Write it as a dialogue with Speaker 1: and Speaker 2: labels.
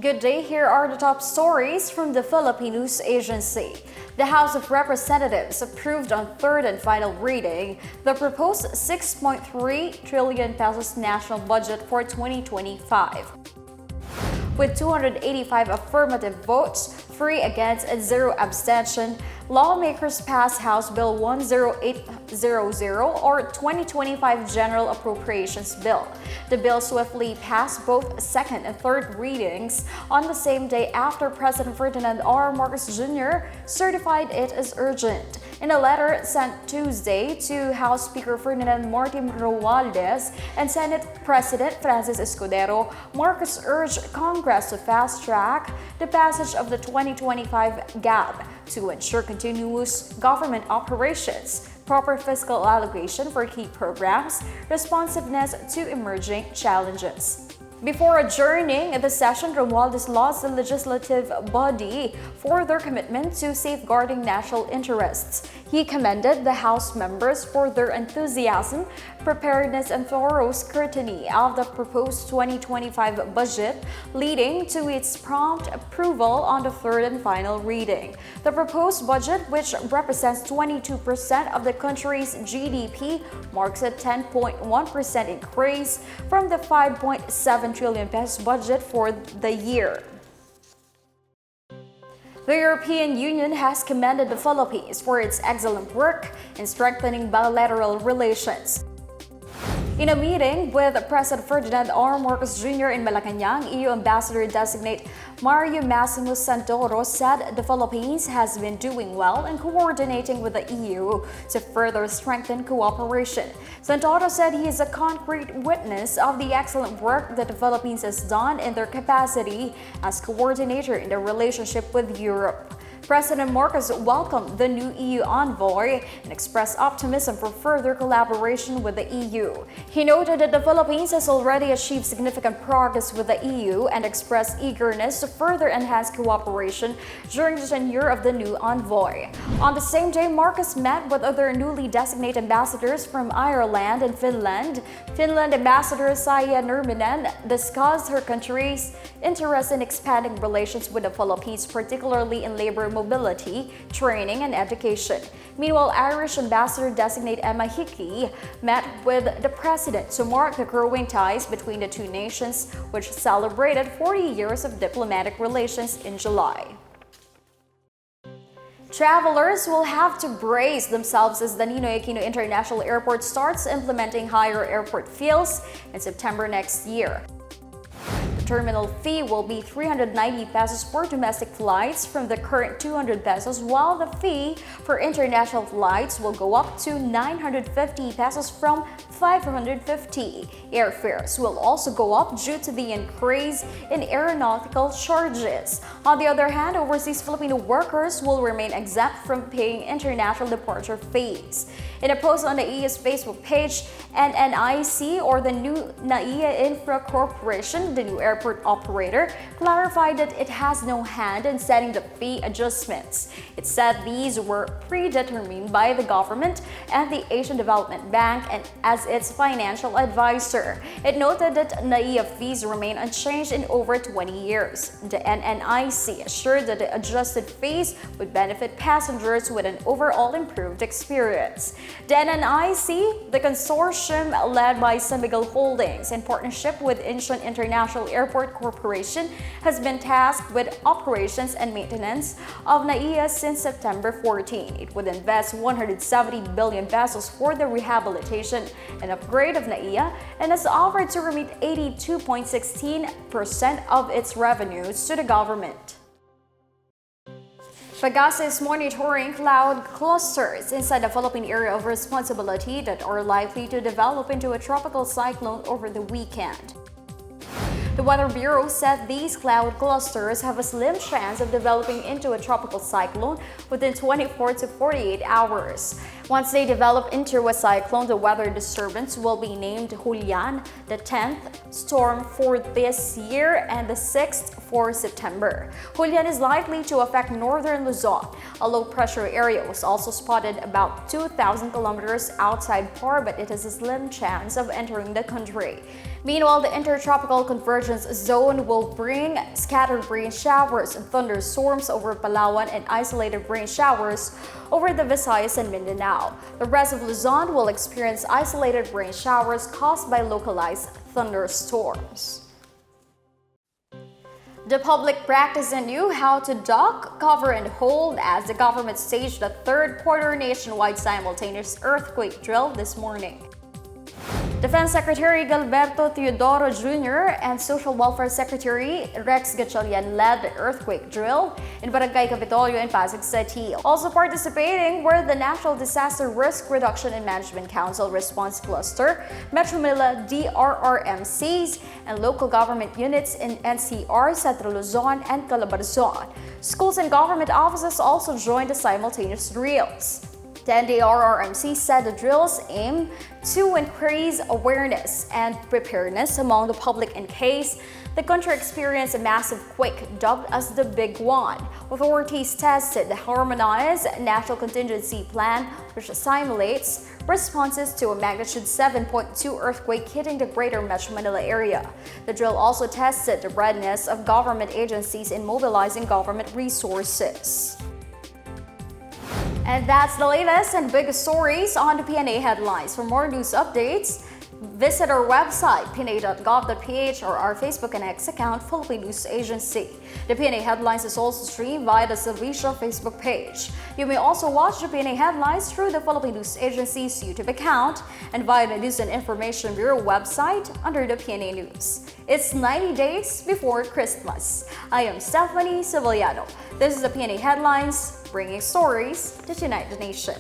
Speaker 1: Good day, here are the top stories from the Philippine News Agency. The House of Representatives approved on third and final reading the proposed 6.3 trillion pesos national budget for 2025. With 285 affirmative votes, 3 against and 0 abstention, lawmakers passed House Bill 10800 or 2025 General Appropriations Bill. The bill swiftly passed both second and third readings on the same day after President Ferdinand R. Marcos Jr. certified it as urgent. In a letter sent Tuesday to House Speaker Ferdinand Martin Romualdez and Senate President Francis Escudero, Marcos urged Congress to fast-track the passage of the 2025 Gov't to ensure continuous government operations, proper fiscal allocation for key programs, responsiveness to emerging challenges. Before adjourning the session, Romualdez lauded the legislative body for their commitment to safeguarding national interests. He commended the House members for their enthusiasm, preparedness, and thorough scrutiny of the proposed 2025 budget, leading to its prompt approval on the third and final reading. The proposed budget, which represents 22% of the country's GDP, marks a 10.1% increase from the 5.7 trillion pesos budget for the year. The European Union has commended the Philippines for its excellent work in strengthening bilateral relations. In a meeting with President Ferdinand R. Marcos Jr. in Malacanang, EU Ambassador-designate Mario Massimo Santoro said the Philippines has been doing well in coordinating with the EU to further strengthen cooperation. Santoro said he is a concrete witness of the excellent work that the Philippines has done in their capacity as coordinator in the relationship with Europe. President Marcos welcomed the new EU envoy and expressed optimism for further collaboration with the EU. He noted that the Philippines has already achieved significant progress with the EU and expressed eagerness to further enhance cooperation during the tenure of the new envoy. On the same day, Marcos met with other newly designated ambassadors from Ireland and Finland. Finland Ambassador Saia Nurminen discussed her country's interest in expanding relations with the Philippines, particularly in labor mobility, training, and education. Meanwhile, Irish Ambassador-designate Emma Hickey met with the president to mark the growing ties between the two nations, which celebrated 40 years of diplomatic relations in July. Travelers will have to brace themselves as the Ninoy Aquino International Airport starts implementing higher airport fees in September next year. Terminal fee will be 390 pesos for domestic flights from the current 200 pesos, while the fee for international flights will go up to 950 pesos from 550. Airfares will also go up due to the increase in aeronautical charges. On the other hand, overseas Filipino workers will remain exempt from paying international departure fees. In a post on the NAIA's Facebook page, NNIC, or the new NAIA Infra Corporation, the new airport operator, clarified that it has no hand in setting the fee adjustments. It said these were predetermined by the government and the Asian Development Bank and as its financial advisor. It noted that NAIA fees remain unchanged in over 20 years. The NNIC assured that the adjusted fees would benefit passengers with an overall improved experience. The NNIC, the consortium led by San Miguel Holdings in partnership with Incheon International Airport Corporation, has been tasked with operations and maintenance of NAIA since September 14. It would invest 170 billion pesos for the rehabilitation and upgrade of NAIA and has offered to remit 82.16% of its revenues to the government. PAGASA is monitoring cloud clusters inside the Philippine area of responsibility that are likely to develop into a tropical cyclone over the weekend. The Weather Bureau said these cloud clusters have a slim chance of developing into a tropical cyclone within 24 to 48 hours. Once they develop into a cyclone, the weather disturbance will be named Julian, the 10th storm for this year and the 6th for September. Julian is likely to affect northern Luzon. A low-pressure area was also spotted about 2,000 kilometers outside Par, but it has a slim chance of entering the country. Meanwhile, the Intertropical Convergence Zone will bring scattered rain showers and thunderstorms over Palawan and isolated rain showers over the Visayas and Mindanao. The rest of Luzon will experience isolated rain showers caused by localized thunderstorms. The public practiced anew how to duck, cover, and hold as the government staged the third quarter nationwide simultaneous earthquake drill this morning. Defense Secretary Gilberto Teodoro Jr. and Social Welfare Secretary Rex Gatchalian led the earthquake drill in Barangay Capitolio in Pasig City. Also participating were the National Disaster Risk Reduction and Management Council Response Cluster, Metro Manila DRRMCs, and local government units in NCR, Central Luzon, and Calabarzon. Schools and government offices also joined the simultaneous drills. The NDRRMC said the drills aim to increase awareness and preparedness among the public in case the country experienced a massive quake dubbed as the Big One. Authorities tested the harmonized national contingency plan, which simulates responses to a magnitude 7.2 earthquake hitting the greater Metro Manila area. The drill also tested the readiness of government agencies in mobilizing government resources. And that's the latest and biggest stories on the Pna Headlines. For more news updates, visit our website, pna.gov.ph, or our Facebook and X account, Philippine News Agency. The Pna Headlines is also streamed via the Silvisha Facebook page. You may also watch the Pna Headlines through the Philippine News Agency's YouTube account and via the News and Information Bureau website under the Pna News. It's 90 days before Christmas. I am Stephanie Civiliano. This is the Pna Headlines, bringing stories to unite the nation.